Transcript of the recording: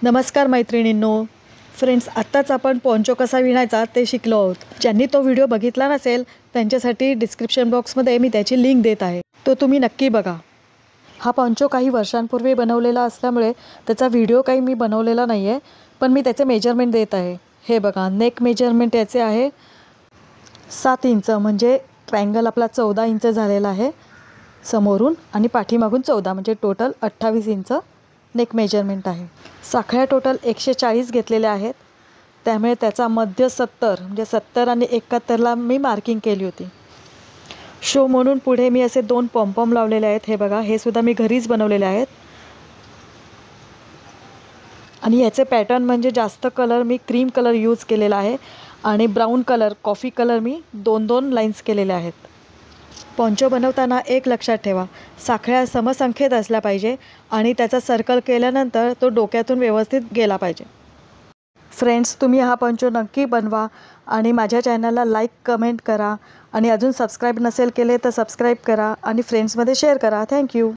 नमस्कार मैत्रिणींनो. फ्रेंड्स, आत्ताच आपण पोंचो कसा विणायचा ते शिकलो आहोत. ज्यांनी तो व्हिडिओ बघितला नसेल त्यांच्यासाठी डिस्क्रिप्शन बॉक्समध्ये मी त्याची लिंक देत आहे, तो तुम्ही नक्की बघा. हा पोंचो काही वर्षांपूर्वी बनवलेला असल्यामुळे त्याचा व्हिडिओ काही मी बनवलेला नाही आहे, पण मी त्याचे मेजरमेंट देत आहे. हे बघा, नेक मेजरमेंट याचे आहे 7 इंच, म्हणजे ट्रायंगल आपला 14 इंच झालेला आहे समोरून, आणि पाठीमागून 14, म्हणजे टोटल 28 इंच नेक मेजरमेंट आहे. साखळ्या टोटल 140 घेतलेल्या आहेत, त्यामुळे त्याचा मध्य 70, म्हणजे 70 आणि 71ला मी मार्किंग केली होती. शो म्हणून पुढे मी असे 2 पॉम्पॉम लावलेले आहेत. हे बघा, हे सुद्धा मी घरीच बनवलेले आहेत. आणि याचे पॅटर्न म्हणजे जास्त कलर मी क्रीम कलर यूज केलेला आहे आणि ब्राऊन कलर, कॉफी कलर मी 2-2 लाईन्स केलेल्या आहेत. पोंचो बनवताना एक लक्षात ठेवा, साखळ्या समसंख्येत असल्या पाहिजे आणि त्याचा सर्कल केल्यानंतर तो डोक्यातून व्यवस्थित गेला पाहिजे. फ्रेंड्स, तुम्ही हा पोंचो नक्की बनवा आणि माझ्या चॅनलला लाईक, कमेंट करा आणि अजून सबस्क्राईब नसेल केले तर सबस्क्राईब करा आणि फ्रेंड्समध्ये शेअर करा. थँक्यू.